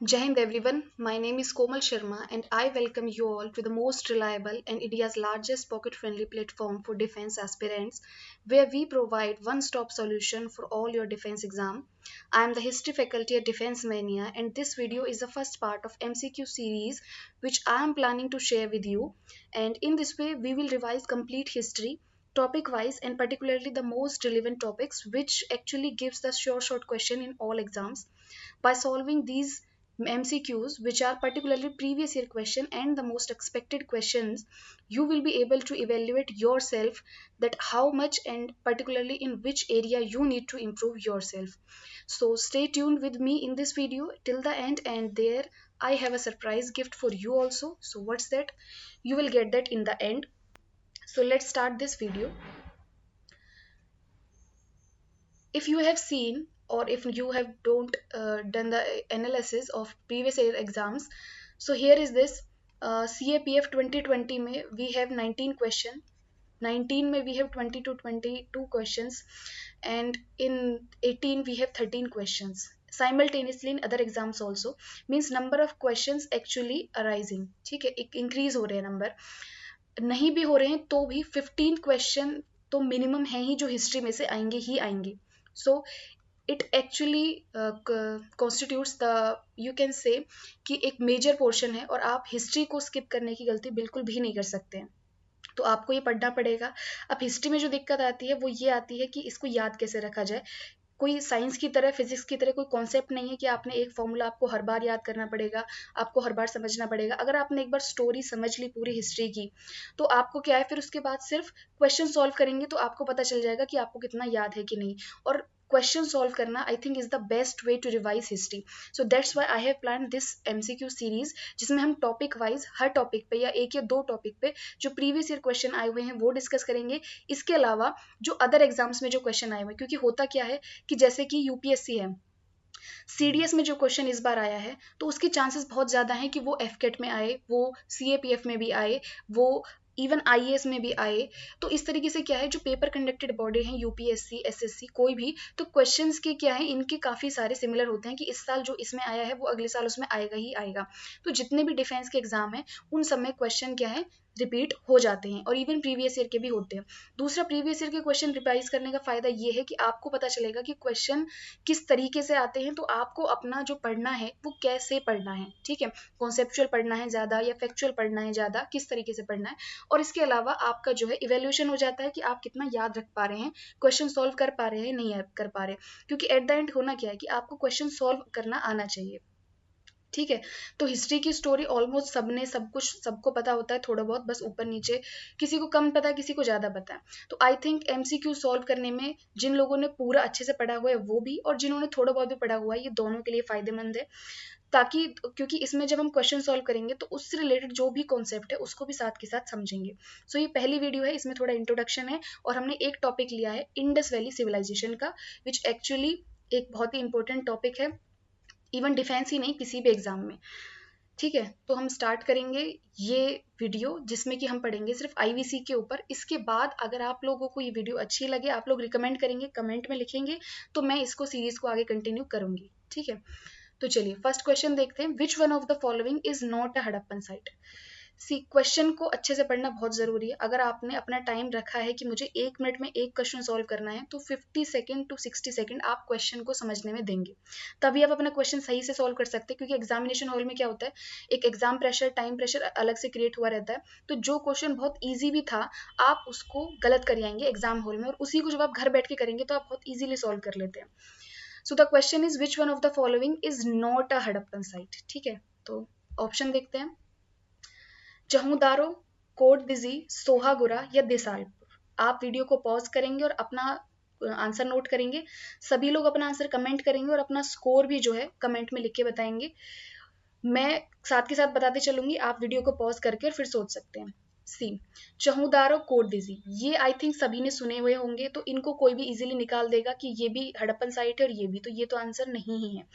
Jai Hind everyone, my name is Komal Sharma and I welcome you all to the most reliable and India's largest pocket-friendly platform for defense aspirants where we provide one-stop solution for all your defense exam. I am the history faculty at Defense Mania and this video is the first part of MCQ series which I am planning to share with you, and in this way we will revise complete history topic wise and particularly the most relevant topics which actually gives the sure short question in all exams. By solving these MCQs, which are particularly previous year question and the most expected questions, you will be able to evaluate yourself that how much and particularly in which area you need to improve yourself. So stay tuned with me in this video till the end, and there I have a surprise gift for you also. So what's that? You will get that in the end. So let's start this video. If you have seen or if you have don't done the analysis of previous year exams, so here is this CAPF 2020 में we have 19 question, 19 में we have 20 to 22 questions, and in 18 we have 13 questions simultaneously in other exams also. Means number of questions actually arising, ठीक है, increase हो रहे हैं number, नहीं भी हो रहे हैं तो भी 15 क्वेश्चन तो मिनिमम है ही जो हिस्ट्री में से आएंगे ही आएंगे. So it actually constitutes the, you can say कि एक मेजर पोर्शन है और आप हिस्ट्री को स्किप करने की गलती बिल्कुल भी नहीं कर सकते हैं. तो आपको ये पढ़ना पड़ेगा. अब हिस्ट्री में जो दिक्कत आती है वो ये आती है कि इसको याद कैसे रखा जाए. कोई साइंस की तरह फिजिक्स की तरह कोई कॉन्सेप्ट नहीं है कि आपने एक फॉर्मूला आपको हर बार याद करना पड़ेगा, आपको हर बार समझना पड़ेगा. अगर आपने एक बार स्टोरी समझ ली पूरी हिस्ट्री की तो आपको क्या है, फिर उसके बाद सिर्फ क्वेश्चन सॉल्व करेंगे तो आपको पता चल जाएगा कि आपको कितना याद है कि नहीं. और क्वेश्चन सॉल्व करना I think is the best way to revise history. So that's why I have plan this MCQ series, जिसमें हम टॉपिक वाइज हर टॉपिक पे या एक या दो टॉपिक पे जो प्रीवियस ईयर क्वेश्चन आए हुए हैं वो डिस्कस करेंगे. इसके अलावा जो अदर एग्जाम्स में जो क्वेश्चन आए हुए हैं, क्योंकि होता क्या है कि जैसे कि यूपीएससी है, सीडीएस में जो क्वेश्चन इस बार आया है तो उसके चांसेस बहुत ज़्यादा हैं कि वो एफकेट में आए, वो सीएपीएफ में भी आए, वो इवन आईएएस में भी आए. तो इस तरीके से क्या है, जो पेपर कंडक्टेड बॉडी हैं यूपीएससी एसएससी कोई भी, तो क्वेश्चंस के क्या है, इनके काफ़ी सारे सिमिलर होते हैं कि इस साल जो इसमें आया है वो अगले साल उसमें आएगा ही आएगा. तो जितने भी डिफेंस के एग्जाम हैं उन सब में क्वेश्चन क्या है, रिपीट हो जाते हैं और इवन प्रीवियस ईयर के भी होते हैं. दूसरा, प्रीवियस ईयर के क्वेश्चन रिवाइज करने का फायदा ये है कि आपको पता चलेगा कि क्वेश्चन किस तरीके से आते हैं, तो आपको अपना जो पढ़ना है वो कैसे पढ़ना है. ठीक है, कॉन्सेप्चुअल पढ़ना है ज़्यादा या फैक्चुअल पढ़ना है ज़्यादा, किस तरीके से पढ़ना है. और इसके अलावा आपका जो है इवेल्यूशन हो जाता है कि आप कितना याद रख पा रहे हैं, क्वेश्चन सॉल्व कर पा रहे हैं नहीं कर पा रहे. क्योंकि एट द एंड होना क्या है कि आपको क्वेश्चन सॉल्व करना आना चाहिए. ठीक है, तो हिस्ट्री की स्टोरी ऑलमोस्ट सबने सब कुछ सबको पता होता है थोड़ा बहुत, बस ऊपर नीचे, किसी को कम पता है किसी को ज़्यादा पता है. तो आई थिंक MCQ सॉल्व करने में जिन लोगों ने पूरा अच्छे से पढ़ा हुआ है वो भी, और जिन्होंने थोड़ा बहुत भी पढ़ा हुआ है, ये दोनों के लिए फ़ायदेमंद है. ताकि क्योंकि इसमें जब हम क्वेश्चन सॉल्व करेंगे तो उससे रिलेटेड जो भी कॉन्सेप्ट है उसको भी साथ के साथ समझेंगे. सो ये पहली वीडियो है, इसमें थोड़ा इंट्रोडक्शन है और हमने एक टॉपिक लिया है इंडस वैली सिविलाइजेशन का, विच एक्चुअली एक बहुत ही इंपॉर्टेंट टॉपिक है, इवन डिफेंस ही नहीं किसी भी एग्जाम में. ठीक है, तो हम स्टार्ट करेंगे ये वीडियो जिसमें कि हम पढ़ेंगे सिर्फ आईवीसी के ऊपर. इसके बाद अगर आप लोगों को ये वीडियो अच्छी लगे, आप लोग रिकमेंड करेंगे, कमेंट में लिखेंगे, तो मैं इसको सीरीज को आगे कंटिन्यू करूंगी. ठीक है, तो चलिए फर्स्ट क्वेश्चन देखते हैं. Which one of the following is not a Harappan site. C, question को अच्छे से पढ़ना बहुत ज़रूरी है. अगर आपने अपना टाइम रखा है कि मुझे 1 मिनट में एक क्वेश्चन सॉल्व करना है तो 50 सेकेंड टू 60 सेकेंड आप क्वेश्चन को समझने में देंगे, तभी आप अपना क्वेश्चन सही से सॉल्व कर सकते हैं. क्योंकि एग्जामिनेशन हॉल में क्या होता है, एक एग्जाम प्रेशर, टाइम प्रेशर अलग से क्रिएट हुआ रहता है. तो जो क्वेश्चन बहुत ईजी भी था आप उसको गलत कर आएंगे एग्जाम हॉल में, और उसी को जब आप घर बैठ के करेंगे तो आप बहुत ईजिली सॉल्व कर लेते हैं. So the question is which one of the following is not a Harappan site. ठीक है, तो ऑप्शन देखते हैं. चहुदारो, कोट दिजी, सोहागुरा या देसालपुर. आप वीडियो को पॉज करेंगे और अपना आंसर नोट करेंगे. सभी लोग अपना आंसर कमेंट करेंगे और अपना स्कोर भी जो है कमेंट में लिख के बताएंगे. मैं साथ के साथ बताते चलूंगी, आप वीडियो को पॉज करके और फिर सोच सकते हैं. सी, चहुदारो कोट दिजी, ये आई थिंक सभी ने सुने हुए होंगे, तो इनको कोई भी इजीली निकाल देगा कि ये भी हड़प्पन साइट है और ये भी, तो ये तो आंसर नहीं ही है.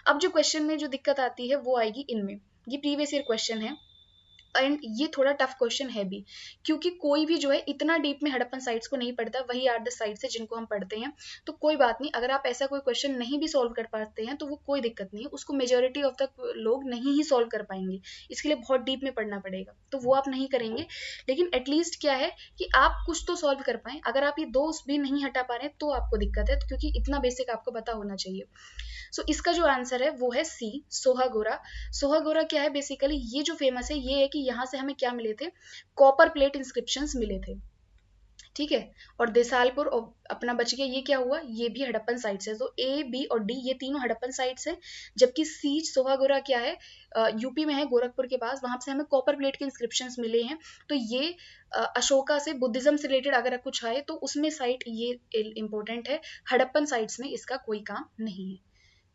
अब जो क्वेश्चन में जो दिक्कत आती है वो आएगी इनमें. ये प्रीवियस ईयर क्वेश्चन है. एंड ये थोड़ा टफ क्वेश्चन है भी, क्योंकि कोई भी जो है इतना डीप में हड़प्पन साइट्स को नहीं पढ़ता, वही 8-10 साइट्स है जिनको हम पढ़ते हैं। तो कोई बात नहीं, अगर आप ऐसा कोई क्वेश्चन नहीं भी सॉल्व कर पाते हैं तो वो कोई दिक्कत नहीं है, उसको मेजोरिटी ऑफ द लोग नहीं ही सॉल्व कर पाएंगे, इसके लिए बहुत डीप में पढ़ना पड़ेगा, तो वो आप नहीं करेंगे। लेकिन एटलीस्ट क्या है कि आप कुछ तो सॉल्व कर पाएं। अगर आप ये दो भी नहीं हटा पा रहे हैं तो आपको दिक्कत है, क्योंकि इतना बेसिक आपको पता होना चाहिए। सो इसका जो आंसर है वो है सी, सोहागोरा। सोहागोरा क्या है बेसिकली, ये जो फेमस है ये है कि यहाँ से हमें क्या मिले थे, कॉपर प्लेट इंस्क्रिप्शंस मिले थे, ठीक है। और देसालपुर अपना बच गया, ये क्या हुआ, ये भी हड़प्पन साइट्स है। तो ए, बी और डी ये तीनों हड़प्पन साइट्स है, जबकि सी सोहागोरा क्या है, यूपी में है, गोरखपुर के पास, वहां से हमें कॉपर प्लेट के इंस्क्रिप्शंस मिले हैं। तो ये अशोका से बुद्धिज्म से रिलेटेड अगर कुछ आए तो उसमें साइट ये इंपॉर्टेंट है, हड़प्पन साइट्स में इसका कोई काम नहीं है,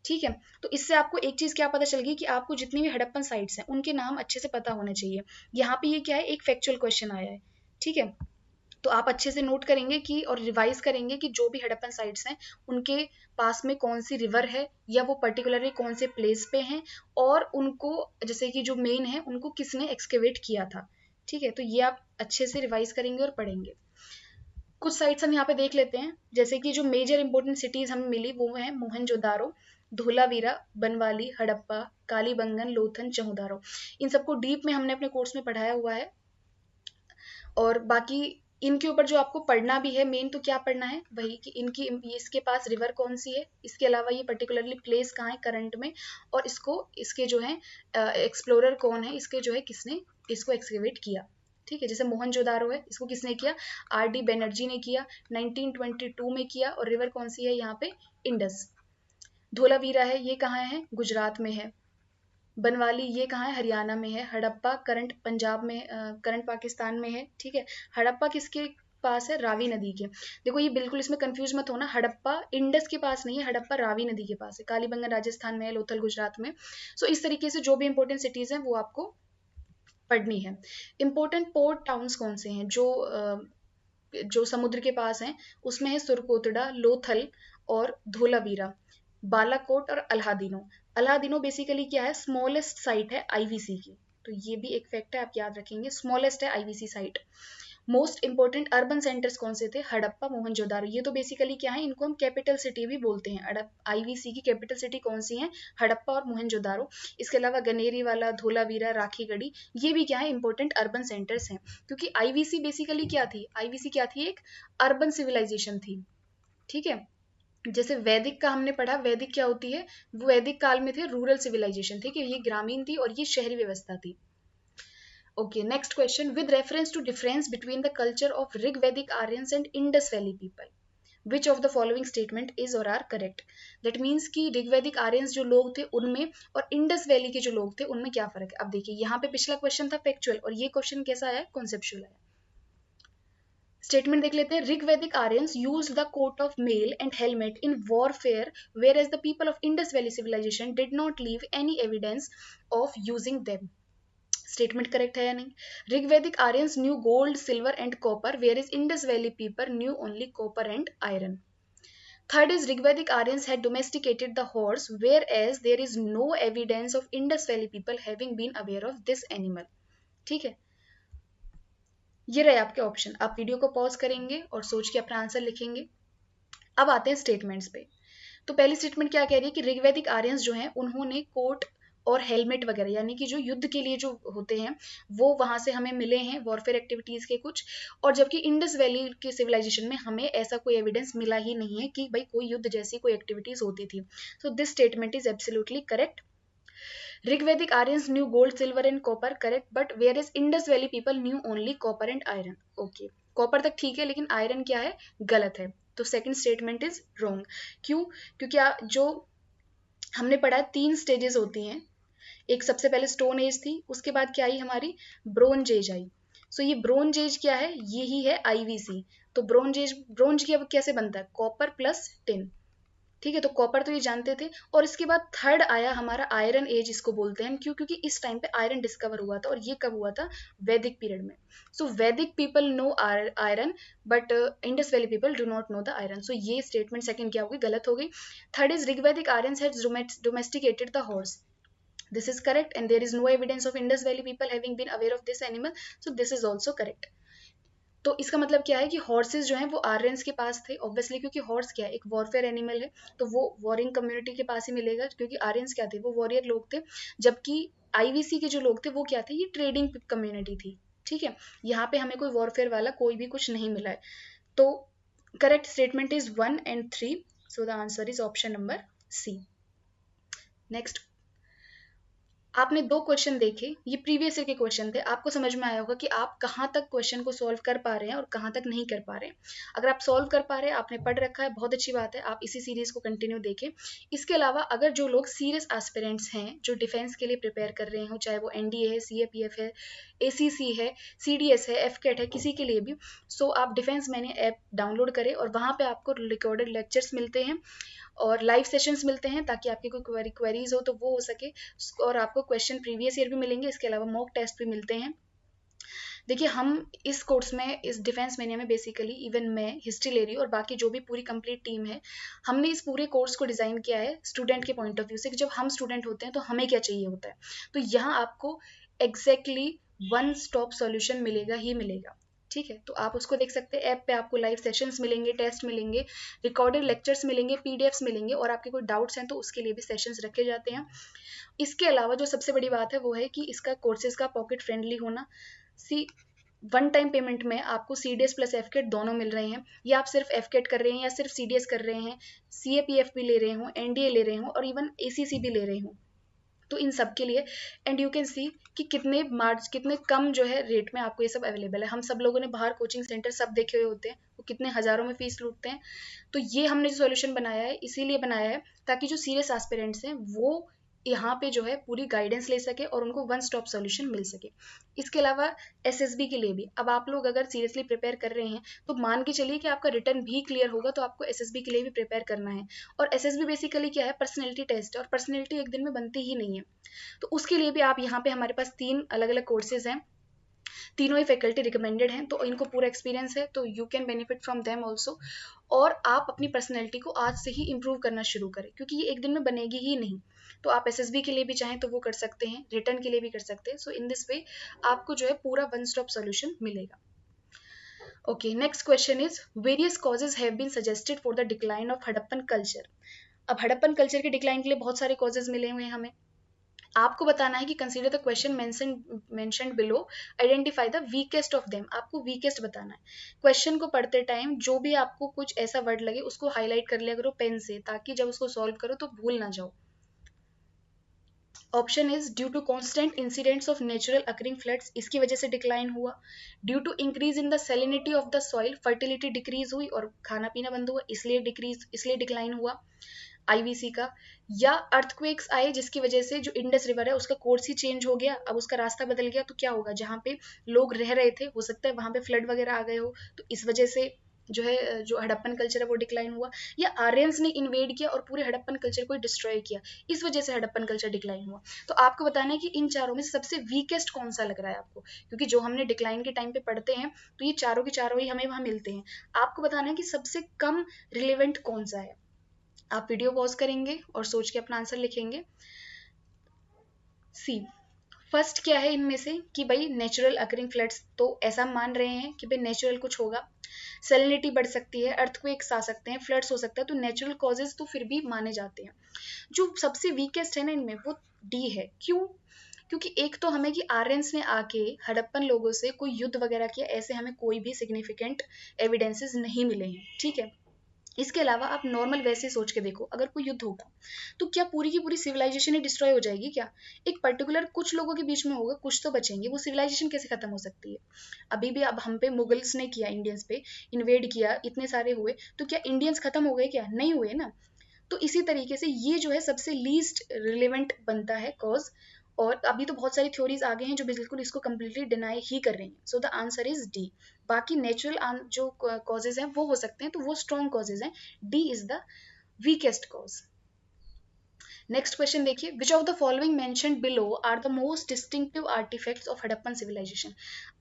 ठीक है। तो इससे आपको एक चीज क्या पता चल गई कि आपको जितनी भी हड़प्पन साइट्स हैं उनके नाम अच्छे से पता होने चाहिए। यहाँ पे ये क्या है, एक फैक्चुअल क्वेश्चन आया है, ठीक है। तो आप अच्छे से नोट करेंगे कि और रिवाइज करेंगे कि जो भी हड़प्पन साइट्स हैं उनके पास में कौन सी रिवर है, या वो पर्टिकुलरली कौन से प्लेस पे हैं, और उनको जैसे कि जो मेन है उनको किसने एक्सकेवेट किया था, ठीक है। तो ये आप अच्छे से रिवाइज करेंगे और पढ़ेंगे। कुछ साइट्स हम यहाँ पे देख लेते हैं, जैसे कि जो मेजर इंपोर्टेंट सिटीज हमें मिली वो है मोहनजोदारो, धोलावीरा, बनवाली, हड़प्पा, कालीबंगन, लोथन, चहुदारो। इन सबको डीप में हमने अपने कोर्स में पढ़ाया हुआ है। और बाकी इनके ऊपर जो आपको पढ़ना भी है मेन, तो क्या पढ़ना है वही कि इनकी इसके पास रिवर कौन सी है, इसके अलावा ये पर्टिकुलरली प्लेस कहाँ है करंट में, और इसके जो है एक्सप्लोरर कौन है, इसके जो है किसने इसको एक्सकेवेट किया, ठीक है। जैसे मोहनजोदारो है, इसको किसने किया, आर.डी. बनर्जी ने किया, 1922 में किया, और रिवर कौन सी है यहाँ पे, इंडस। धोलावीरा है, ये कहाँ है, गुजरात में है। बनवाली ये कहाँ है, हरियाणा में है। हड़प्पा करंट पंजाब में, करंट पाकिस्तान में है, ठीक है। हड़प्पा किसके पास है, रावी नदी के। देखो ये बिल्कुल इसमें कंफ्यूज मत होना, हड़प्पा इंडस के पास नहीं है, हड़प्पा रावी नदी के पास है। कालीबंगन राजस्थान में है, लोथल गुजरात में। सो इस तरीके से जो भी इंपॉर्टेंट सिटीज हैं वो आपको पढ़नी है। इंपॉर्टेंट पोर्ट टाउन्स कौन से हैं जो समुद्र के पास हैं, उसमें है सुरकोतड़ा, लोथल और धोलावीरा, बालाकोट और अल्हादीनो। अल्हादीनो बेसिकली क्या है, स्मॉलेस्ट साइट है आईवीसी की, तो ये भी एक फैक्ट है, आप याद रखेंगे, स्मॉलेस्ट है IVC site. Most important urban centres कौन से थे, हड़प्पा, मोहनजोदारो। ये तो बेसिकली क्या है, इनको हम कैपिटल सिटी भी बोलते हैं। आईवीसी की कैपिटल सिटी कौन सी है, हड़प्पा और मोहनजोदारो। इसके अलावा गनेरी वाला, धोलावीरा, राखीगढ़ी, ये भी क्या है, इंपॉर्टेंट अर्बन सेंटर्स हैं। क्योंकि आईवीसी बेसिकली क्या थी, आईवीसी क्या थी, एक अर्बन सिविलाइजेशन थी, ठीक है। जैसे वैदिक का हमने पढ़ा, वैदिक क्या होती है, वो वैदिक काल में थे रूरल सिविलाइजेशन, ठीक है, ये ग्रामीण थी और ये शहरी व्यवस्था थी। Okay, next question, with reference to difference between the culture of Rigvedic Aryans and Indus Valley people, which of the following statement is और आर करेक्ट। दैट मीन्स कि ऋग्वैदिक आर्यंस जो लोग थे उनमें और इंडस वैली के जो लोग थे उनमें क्या फर्क है। अब देखिए यहाँ पे पिछला क्वेश्चन था फैक्चुअल, और ये क्वेश्चन कैसा आया, कॉन्सेप्चुअल आया। स्टेटमेंट देख लेते हैं, Rigvedic Aryans used the coat of mail and helmet in warfare, whereas the people of Indus Valley civilization did not leave any evidence of using them. Statement correct है या नहीं। Rigvedic Aryans knew gold, silver and copper, whereas Indus Valley people knew only copper and iron. Third is Rigvedic Aryans had domesticated the horse, whereas there is no evidence of Indus Valley people having been aware of this animal. ठीक है, ये रहे आपके option. आप video को pause करेंगे और सोच के अपना आंसर लिखेंगे। अब आते हैं स्टेटमेंट्स पे। तो पहली स्टेटमेंट क्या कह रही है कि ऋग्वैदिक आर्यंस जो हैं उन्होंने कोट और हेलमेट वगैरह, यानी कि जो युद्ध के लिए जो होते हैं वो वहां से हमें मिले हैं, वॉरफेयर एक्टिविटीज के कुछ। और जबकि इंडस वैली के सिविलाइजेशन में हमें ऐसा कोई एविडेंस मिला ही नहीं है कि भाई कोई युद्ध जैसी कोई एक्टिविटीज होती थी। So this statement is absolutely correct. Rigvedic Aryans knew gold, silver and copper, correct, but whereas Indus Valley people knew only copper and iron. Okay, copper तक ठीक है लेकिन आयरन क्या है, गलत है। तो सेकंड स्टेटमेंट इज रॉन्ग। क्यों, क्योंकि जो हमने पढ़ा 3 स्टेजेस होती हैं। एक सबसे पहले स्टोन एज थी, उसके बाद क्या आई हमारी, ब्रोंज एज आई। सो ये ब्रोंज एज क्या है, यही है आईवीसी। तो ब्रोंज की अब कैसे बनता है, कॉपर प्लस टिन, ठीक है। तो कॉपर तो ये जानते थे। और इसके बाद थर्ड आया हमारा आयरन एज, इसको बोलते हैं क्यों, क्योंकि इस टाइम पे आयरन डिस्कवर हुआ था, और ये कब हुआ था, वैदिक पीरियड में। So Vedic people know iron but Indus Valley people do not know the iron. So ये स्टेटमेंट सेकंड क्या होगी, गलत हो गई। Third is Rigvedic Aryans had domesticated the horse. This is correct, and there is no evidence of Indus Valley people having been aware of this animal, so this is also correct. तो इसका मतलब क्या है कि हॉर्सेस जो हैं वो Aryans के पास थे ऑब्वियसली, क्योंकि हॉर्स क्या है, एक वॉरफेयर एनिमल है, तो वो वॉरिंग कम्युनिटी के पास ही मिलेगा, क्योंकि आर्यंस क्या थे, वो वॉरियर लोग थे, जबकि आईवीसी के जो लोग थे वो क्या थे, ये ट्रेडिंग कम्युनिटी थी। ठीक है, यहाँ पे हमें कोई वॉरफेयर वाला कोई भी कुछ नहीं मिला है। तो correct statement is 1 and 3, so the answer is option number C. Next, आपने दो क्वेश्चन देखे, ये प्रीवियस ईयर के क्वेश्चन थे, आपको समझ में आया होगा कि आप कहाँ तक क्वेश्चन को सॉल्व कर पा रहे हैं और कहाँ तक नहीं कर पा रहे हैं। अगर आप सॉल्व कर पा रहे हैं, आपने पढ़ रखा है, बहुत अच्छी बात है, आप इसी सीरीज को कंटिन्यू देखें। इसके अलावा अगर जो लोग सीरियस एस्पिरेंट्स हैं, जो डिफेंस के लिए प्रिपेयर कर रहे हो, चाहे वो एनडीए है, सीएपीएफ है, एसीसी है, सीडीएस है, एफकेट है, किसी के लिए भी, सो आप डिफेंस मैंने ऐप डाउनलोड करें और वहाँ पे आपको रिकॉर्डेड लेक्चर्स मिलते हैं और लाइव सेशंस मिलते हैं, ताकि आपकी कोई क्वेरीज हो तो वो हो सके, और आपको क्वेश्चन प्रीवियस ईयर भी मिलेंगे, इसके अलावा मॉक टेस्ट भी मिलते हैं। देखिए, हम इस कोर्स में, इस डिफेंस मेनिया में बेसिकली इवन मैं हिस्ट्री ले रही हूँ और बाकी जो भी पूरी कंप्लीट टीम है, हमने इस पूरे कोर्स को डिज़ाइन किया है स्टूडेंट के पॉइंट ऑफ व्यू से, कि जब हम स्टूडेंट होते हैं तो हमें क्या चाहिए होता है। तो यहाँ आपको एग्जैक्टली वन स्टॉप सॉल्यूशन मिलेगा ही मिलेगा। ठीक है, तो आप उसको देख सकते हैं, ऐप पे आपको लाइव सेशंस मिलेंगे, टेस्ट मिलेंगे, रिकॉर्डेड लेक्चर्स मिलेंगे, पीडीएफ्स मिलेंगे, और आपके कोई डाउट्स हैं तो उसके लिए भी सेशंस रखे जाते हैं। इसके अलावा जो सबसे बड़ी बात है वो है कि इसका कोर्सेज का पॉकेट फ्रेंडली होना। सी वन टाइम पेमेंट में आपको सीडीएस प्लस एफकेट दोनों मिल रहे हैं, या आप सिर्फ एफकेट कर रहे हैं या सिर्फ सीडीएस कर रहे हैं, सीएपीएफ भी ले रहे हो, एनडीए ले रहे हो, और इवन एसीसी भी ले रहे हो, तो इन सब के लिए। एंड यू कैन सी कि कितने कम जो है रेट में आपको ये सब अवेलेबल है। हम सब लोगों ने बाहर कोचिंग सेंटर सब देखे हुए होते हैं, वो कितने हज़ारों में फीस लूटते हैं। तो ये हमने जो सॉल्यूशन बनाया है इसीलिए बनाया है, ताकि जो सीरियस एस्पिरेंट्स हैं वो यहाँ पे जो है पूरी गाइडेंस ले सके और उनको वन स्टॉप सॉल्यूशन मिल सके। इसके अलावा एसएसबी के लिए भी, अब आप लोग अगर सीरियसली प्रिपेयर कर रहे हैं तो मान के चलिए कि आपका रिटर्न भी क्लियर होगा, तो आपको एसएसबी के लिए भी प्रिपेयर करना है। और एसएसबी बेसिकली क्या है, पर्सनैलिटी टेस्ट है, और पर्सनैलिटी एक दिन में बनती ही नहीं है। तो उसके लिए भी आप यहाँ पे, हमारे पास 3 अलग अलग कोर्सेज हैं, तीनों ही फैकल्टी रिकमेंडेड हैं, तो इनको पूरा एक्सपीरियंस है, तो you can benefit from them also. और आप अपनी पर्सनैलिटी को आज से ही इम्प्रूव करना शुरू करें, क्योंकि ये एक दिन में बनेगी ही नहीं। तो आप एसएसबी के लिए भी चाहें तो वो कर सकते हैं, रिटर्न के लिए भी कर सकते हैं। सो इन दिस वे आपको जो है पूरा वन स्टॉप सोल्यूशन मिलेगा। Okay, next question is, various causes have been suggested for the decline of Harappan culture. अब हड़प्पन कल्चर के डिक्लाइन के लिए बहुत सारे कॉजेज मिले हुए हैं हमें। आपको बताना है कि consider the question mentioned below, identify the weakest of them. आपको वीकेस्ट बताना है। क्वेश्चन को पढ़ते टाइम जो भी आपको कुछ ऐसा वर्ड लगे उसको हाईलाइट कर लिया करो पेन से, ताकि जब उसको सॉल्व करो तो भूल ना जाओ। Option is due to constant incidents of natural occurring floods, इसकी वजह से डिक्लाइन हुआ। Due to increase in the salinity of the soil, fertility decrease हुई और खाना पीना बंद हुआ, इसलिए डिक्लाइन हुआ आईवीसी का। या अर्थक्वेक्स आए जिसकी वजह से जो इंडस रिवर है उसका कोर्स ही चेंज हो गया, अब उसका रास्ता बदल गया, तो क्या होगा, जहाँ पे लोग रह रहे थे हो सकता है वहां पे फ्लड वगैरह आ गए हो, तो इस वजह से जो है जो हड़प्पन कल्चर है वो डिक्लाइन हुआ। या आर्यंस ने इन्वेड किया और पूरे हड़प्पन कल्चर को डिस्ट्रॉय किया, इस वजह से हड़प्पन कल्चर डिक्लाइन हुआ। तो आपको बताना है कि इन चारों में से सबसे वीकेस्ट कौन सा लग रहा है आपको, क्योंकि जो हमने डिक्लाइन के टाइम पे पढ़ते हैं तो ये चारों के चारों ही हमें वहां मिलते हैं। आपको बताना है कि सबसे कम रिलेवेंट कौन सा है। आप वीडियो पॉज करेंगे और सोच के अपना आंसर लिखेंगे। सी फर्स्ट क्या है इनमें से, कि भाई नेचुरल अकरिंग फ्लड्स, तो ऐसा मान रहे हैं कि भाई नेचुरल कुछ होगा, सैलिनिटी बढ़ सकती है, अर्थक्वेक्स आ सकते हैं, फ्लड्स हो सकता है, तो नेचुरल कॉजेज तो फिर भी माने जाते हैं। जो सबसे वीकेस्ट है ना इनमें वो डी है। क्यों? क्योंकि एक तो हमें कि आर्यंस ने आके हड़प्पन लोगों से कोई युद्ध वगैरह किया, ऐसे हमें कोई भी सिग्निफिकेंट एविडेंसेस नहीं मिले हैं। ठीक है, इसके अलावा आप नॉर्मल वैसे सोच के देखो, अगर कोई युद्ध होगा तो क्या पूरी की पूरी सिविलाइजेशन ही डिस्ट्रॉय हो जाएगी क्या? एक पर्टिकुलर कुछ लोगों के बीच में होगा, कुछ तो बचेंगे, वो सिविलाइजेशन कैसे खत्म हो सकती है? अभी भी अब हम पे मुगल्स ने किया, इंडियंस पे इन्वेड किया, इतने सारे हुए, तो क्या इंडियंस खत्म हो गए क्या? नहीं हुए ना। तो इसी तरीके से ये जो है सबसे लीस्ट रिलेवेंट बनता है कॉज। और अभी तो बहुत सारी थ्योरीज आ गए हैं जो बिल्कुल इसको कम्प्लीटली डिनाई ही कर रही हैं। So the answer is D. बाकी नेचुरल जो कॉजेज हैं वो हो सकते हैं, तो वो स्ट्रॉन्ग कॉजेज हैं। D is the weakest cause. Next question देखिए, which of the following mentioned below are the most distinctive artifacts of Harappan civilization.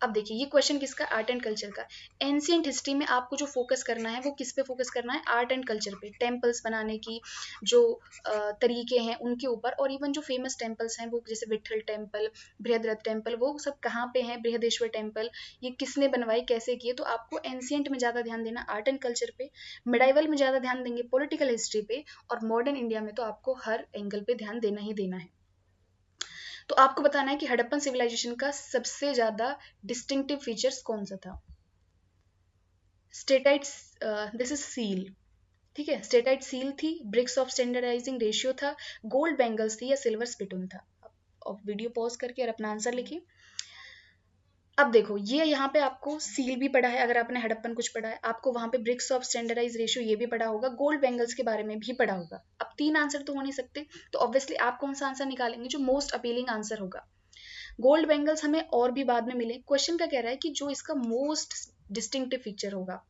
अब देखिए ये क्वेश्चन किसका, आर्ट एंड कल्चर का। एंशियंट हिस्ट्री में आपको जो फोकस करना है वो किस पे फोकस करना है, आर्ट एंड कल्चर पे, टेम्पल्स बनाने की जो तरीके हैं उनके ऊपर, और इवन जो फेमस टेम्पल्स हैं वो जैसे विट्ठल टेम्पल, बृहद्रथ टेम्पल, वो सब कहाँ पे हैं, बृहदेश्वर टेम्पल, ये किसने बनवाई, कैसे किए। तो आपको एंशियंट में ज़्यादा ध्यान देना आर्ट एंड कल्चर पे, मिडाइवल में ज़्यादा ध्यान देंगे पॉलिटिकल हिस्ट्री पे, और मॉडर्न इंडिया में तो आपको हर एंगल पे ध्यान देना ही देना है। तो आपको बताना है कि हड़प्पन सिविलाइजेशन का सबसे ज्यादा डिस्टिंक्टिव फीचर्स कौन सा था। स्टेटाइट, दिस इज सील, ठीक है, स्टेटाइट सील थी, ब्रिक्स ऑफ स्टैंडर्डाइजिंग रेशियो था, गोल्ड बैंगल्स थी, या सिल्वर स्पिटून था। अब वीडियो पॉज करके और अपना आंसर लिखिए। अब देखो ये यहाँ पे आपको सील भी पढ़ा है, अगर आपने हड़प्पन कुछ पढ़ा है, आपको वहां पे ब्रिक्स ऑफ स्टैंडर्डाइज रेशियो ये भी पढ़ा होगा, गोल्ड बैंगल्स के बारे में भी पढ़ा होगा। अब तीन आंसर तो हो नहीं सकते, तो ऑब्वियसली आप कौन सा आंसर निकालेंगे, जो मोस्ट अपीलिंग आंसर होगा। गोल्ड बैंगल्स हमें और भी बाद में मिले, क्वेश्चन का कह रहा है कि जो इसका मोस्ट डिस्टिंक्टिव फीचर होगा।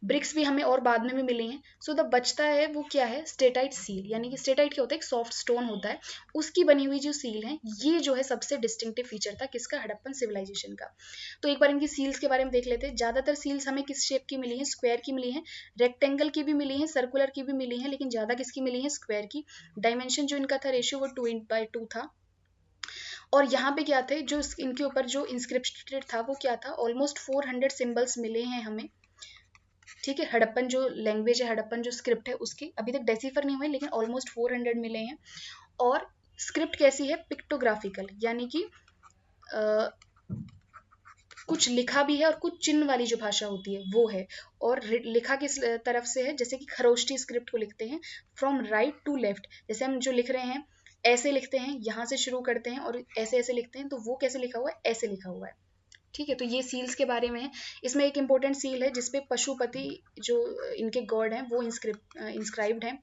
ब्रिक्स भी हमें और बाद में भी मिले हैं, सो द बचता है वो क्या है, स्टेटाइट सील, यानी कि स्टेटाइट क्या होता है, एक सॉफ्ट स्टोन होता है, उसकी बनी हुई जो सील है, ये जो है सबसे डिस्टिंक्टिव फीचर था किसका, हड़प्पन सिविलाइजेशन का। तो एक बार इनकी सील्स के बारे में देख लेते हैं। ज्यादातर सील्स हमें किस शेप की मिली है, स्क्वायर की मिली है, रेक्टेंगल की भी मिली है, सर्कुलर की भी मिली है, लेकिन ज्यादा किसकी मिली है, स्क्वायर की। डायमेंशन जो इनका था, रेशियो, वो 2:2 था। और यहाँ पे क्या थे, जो इनके ऊपर जो इंस्क्रिप्टेड था वो क्या था, ऑलमोस्ट 400 सिंबल्स मिले हैं हमें, ठीक है। हड़प्पन जो लैंग्वेज है, हड़प्पन जो स्क्रिप्ट है, उसके अभी तक डेसिफर नहीं हुए, लेकिन ऑलमोस्ट 400 मिले हैं। और स्क्रिप्ट कैसी है, पिक्टोग्राफिकल, यानी कि कुछ लिखा भी है और कुछ चिन्ह वाली जो भाषा होती है वो है। और लिखा किस तरफ से है, जैसे कि खरोष्टी स्क्रिप्ट को लिखते हैं, फ्रॉम राइट टू लेफ्ट। जैसे हम जो लिख रहे हैं ऐसे लिखते हैं, यहाँ से शुरू करते हैं और ऐसे ऐसे लिखते हैं, तो वो कैसे लिखा हुआ है, ऐसे लिखा हुआ है, ठीक है। तो ये सील्स के बारे में है। इसमें एक इंपॉर्टेंट सील है जिसपे पशुपति जो इनके गॉड हैं वो इंस्क्राइब्ड है।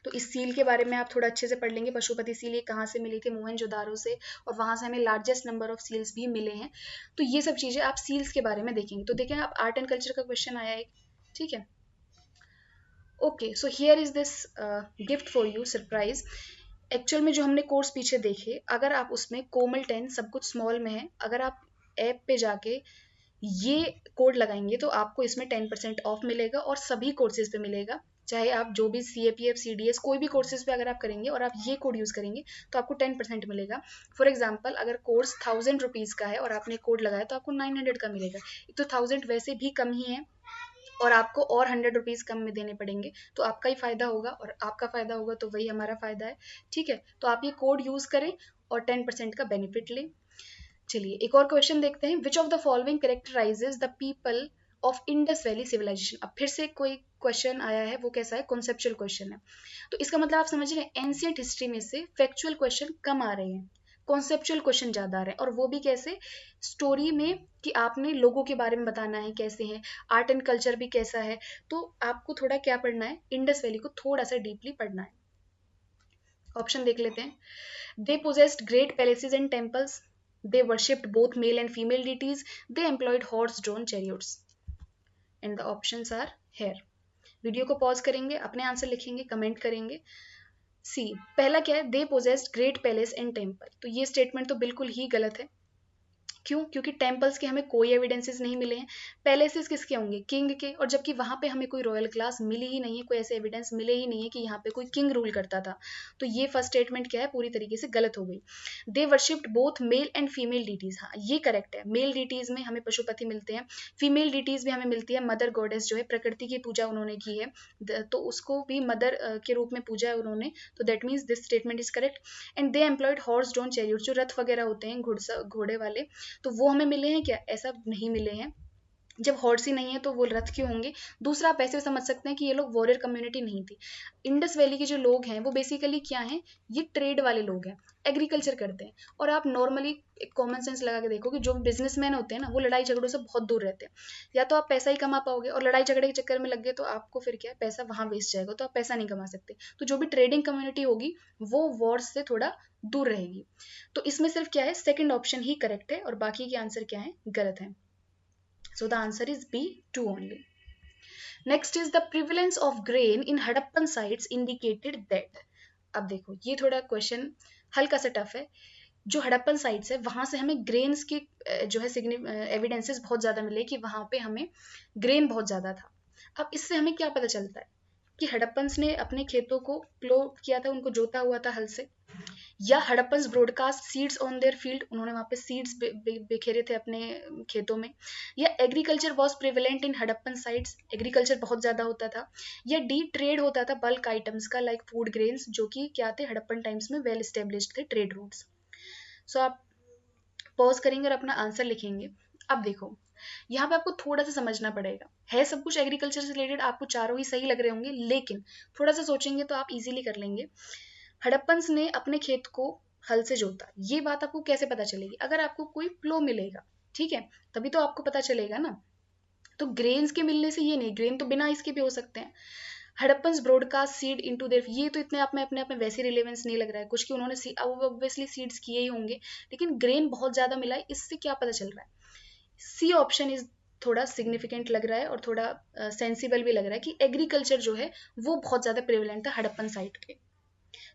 तो इस सील के बारे में आप थोड़ा अच्छे से पढ़ लेंगे। पशुपति सील ये कहाँ से मिली थी, मोहनजोदारो से, और वहां से हमें लार्जेस्ट नंबर ऑफ सील्स भी मिले हैं। तो ये सब चीजें आप सील्स के बारे में देखेंगे। तो देखें आप, आर्ट एंड कल्चर का क्वेश्चन आया है, ठीक है। Okay, so here is this gift for you, surprise. Actual में जो हमने कोर्स पीछे देखे, अगर आप उसमें कोमल 10 सब कुछ स्मॉल में है, अगर आप ऐप पे जाके ये कोड लगाएंगे तो आपको इसमें 10% ऑफ मिलेगा, और सभी कोर्सेज पे मिलेगा। चाहे आप जो भी CAPF CDS कोई भी कोर्सेज पे अगर आप करेंगे और आप ये कोड यूज करेंगे तो आपको 10% मिलेगा। फॉर एग्जाम्पल, अगर कोर्स 1000 रुपीज का है और आपने कोड लगाया तो आपको 900 का मिलेगा। तो 1000 वैसे भी कम ही है, और आपको और 100 रुपीज कम में देने पड़ेंगे, तो आपका ही फायदा होगा, और आपका फायदा होगा तो वही हमारा फायदा है, ठीक है। तो आप ये कोड यूज करें और 10% का बेनिफिट लें। चलिए एक और क्वेश्चन देखते हैं। Which of the following characterizes the people of Indus valley civilization. अब फिर से कोई क्वेश्चन आया है, वो कैसा है, कॉन्सेप्चुअल क्वेश्चन है। तो इसका मतलब आप समझ रहे हैं, एंशियंट हिस्ट्री में से फैक्चुअल क्वेश्चन कम आ रहे हैं, कॉन्सेप्चुअल क्वेश्चन ज्यादा आ रहे हैं। और वो भी कैसे, स्टोरी में, कि आपने लोगों के बारे में बताना है कैसे हैं, आर्ट एंड कल्चर भी कैसा है। तो आपको थोड़ा क्या पढ़ना है, इंडस वैली को थोड़ा सा डीपली पढ़ना है। ऑप्शन देख लेते हैं। They possessed great palaces and temples, they worshipped both male and female deities, they employed horse drawn chariots, and the options are here। Video को पॉज करेंगे, अपने आंसर लिखेंगे, कमेंट करेंगे। सी, पहला क्या है, they possessed great palace and temple, तो ये स्टेटमेंट तो बिल्कुल ही गलत है। क्यों, क्योंकि टेम्पल्स के हमें कोई एविडेंसेस नहीं मिले हैं। पैलेसेस किसके होंगे, किंग के, और जबकि वहां पे हमें कोई रॉयल क्लास मिली ही नहीं है, कोई ऐसे एविडेंस मिले ही नहीं है कि यहाँ पे कोई किंग रूल करता था। तो ये फर्स्ट स्टेटमेंट क्या है, पूरी तरीके से गलत हो गई। They worshipped both male and female deities, हाँ ये करेक्ट है। मेल डीटीज में हमें पशुपति मिलते हैं, फीमेल डीटीज में हमें मिलती है मदर गॉडेस, जो है प्रकृति की पूजा उन्होंने की है, तो उसको भी मदर के रूप में पूजा है उन्होंने। तो that means this statement is correct. And they employed horse drawn chariot, जो रथ वगैरह होते हैं, घोड़े वाले, तो वो हमें मिले हैं क्या, ऐसा नहीं मिले हैं। जब हॉर्स ही नहीं है तो वो रथ क्यों होंगे। दूसरा, आप ऐसे समझ सकते हैं कि ये लोग वॉरियर कम्युनिटी नहीं थी। इंडस वैली के जो लोग हैं वो बेसिकली क्या हैं, ये ट्रेड वाले लोग हैं, एग्रीकल्चर करते हैं। और आप नॉर्मली एक कॉमन सेंस लगा के देखो कि जो बिजनेसमैन होते हैं ना, वो लड़ाई झगड़ों से बहुत दूर रहते हैं। या तो आप पैसा ही कमा पाओगे, और लड़ाई झगड़े के चक्कर में लग गए तो आपको फिर क्या है, पैसा वहां वेस्ट जाएगा, तो आप पैसा नहीं कमा सकते। तो जो भी ट्रेडिंग कम्युनिटी होगी वो वॉर्स से थोड़ा दूर रहेगी। तो इसमें सिर्फ क्या है, सेकंड ऑप्शन ही करेक्ट है, और बाकी के आंसर क्या है, गलत है। So the answer is B, 2 only. Next is the prevalence of grain in Harappan sites indicated that. अब देखो ये थोड़ा क्वेश्चन हल्का सा टफ है। जो हड़प्पन साइट्स है वहां से हमें ग्रेन्स के जो है एविडेंसेस बहुत ज्यादा मिले कि वहां पे हमें ग्रेन बहुत ज्यादा था। अब इससे हमें क्या पता चलता है कि हड़प्पन्स ने अपने खेतों को प्लो किया था, उनको जोता हुआ था हल से, या Harappans broadcast seeds on their field, उन्होंने वहां पे सीड्स बिखेरे थे अपने खेतों में, या agriculture was prevalent in Harappan sites, agriculture बहुत ज्यादा होता था, या डी ट्रेड होता था बल्क आइटम्स का लाइक फूड ग्रेन्स, जो कि क्या थे हड़प्पन टाइम्स में वेल स्टेब्लिश्ड थे ट्रेड रूट्स। सो आप पॉज करेंगे और अपना आंसर लिखेंगे। अब देखो यहाँ पे आपको थोड़ा सा समझना पड़ेगा, है सब कुछ एग्रीकल्चर से रिलेटेड, आपको चारों ही सही लग रहे होंगे, लेकिन थोड़ा सा सोचेंगे तो आप इजीली कर लेंगे। हड़प्पन्स ने अपने खेत को हल से जोता, ये बात आपको कैसे पता चलेगी? अगर आपको कोई प्लो मिलेगा, ठीक है, तभी तो आपको पता चलेगा ना। तो ग्रेन्स के मिलने से ये नहीं, ग्रेन तो बिना इसके भी हो सकते हैं। Harappans broadcast seed into their, ये तो इतने आप में अपने आप में वैसे रिलेवेंस नहीं लग रहा है कुछ कि उन्होंने ऑब्वियसली सीड्स किए ही होंगे, लेकिन ग्रेन बहुत ज्यादा मिला है, इससे क्या पता चल रहा है? सी ऑप्शन इज थोड़ा सिग्निफिकेंट लग रहा है और थोड़ा सेंसिबल भी लग रहा है कि एग्रीकल्चर जो है वो बहुत ज्यादा प्रिवेलेंट था हड़प्पन साइट पे।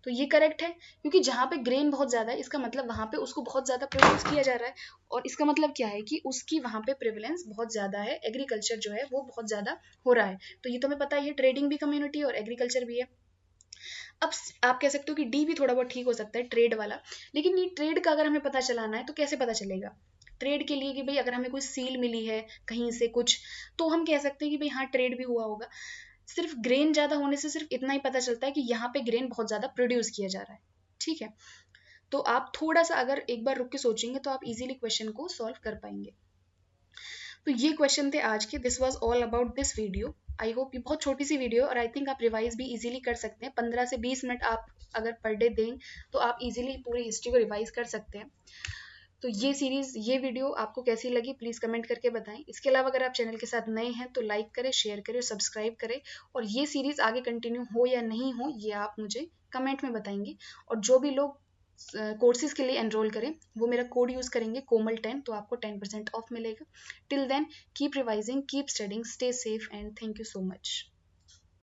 तो ये करेक्ट है, क्योंकि जहाँ पे ग्रेन बहुत ज्यादा है इसका मतलब वहां पे उसको बहुत ज्यादा प्रोड्यूस किया जा रहा है, और इसका मतलब क्या है कि उसकी वहां पे प्रिविलेंस बहुत ज्यादा है, एग्रीकल्चर जो है वो बहुत ज्यादा हो रहा है। तो ये तो हमें पता ही है, ट्रेडिंग भी कम्युनिटी और एग्रीकल्चर भी है। अब आप कह सकते हो कि डी भी थोड़ा बहुत ठीक हो सकता है, ट्रेड वाला, लेकिन ये ट्रेड का अगर हमें पता चलाना है तो कैसे पता चलेगा? ट्रेड के लिए कि भाई अगर हमें कोई सील मिली है कहीं से कुछ, तो हम कह सकते हैं कि भाई हाँ ट्रेड भी हुआ होगा। सिर्फ ग्रेन ज्यादा होने से सिर्फ इतना ही पता चलता है कि यहाँ पे ग्रेन बहुत ज्यादा प्रोड्यूस किया जा रहा है, ठीक है। तो आप थोड़ा सा अगर एक बार रुक के सोचेंगे तो आप इजीली क्वेश्चन को सॉल्व कर पाएंगे। तो ये क्वेश्चन थे आज के, this was all about this video. I hope, ये बहुत छोटी सी वीडियो और आई थिंक आप रिवाइज भी इजीली कर सकते हैं, 15 से 20 मिनट आप अगर पर डे दें तो आप इजीली पूरी हिस्ट्री को रिवाइज कर सकते हैं। तो ये सीरीज, ये वीडियो आपको कैसी लगी प्लीज कमेंट करके बताएं। इसके अलावा अगर आप चैनल के साथ नए हैं तो लाइक करें, शेयर करें और सब्सक्राइब करें, और ये सीरीज आगे कंटिन्यू हो या नहीं हो ये आप मुझे कमेंट में बताएंगे। और जो भी लोग कोर्सेज के लिए एनरोल करें वो मेरा कोड यूज करेंगे कोमल10, तो आपको 10% ऑफ मिलेगा। Till then keep revising, keep studying, stay safe and thank you so much.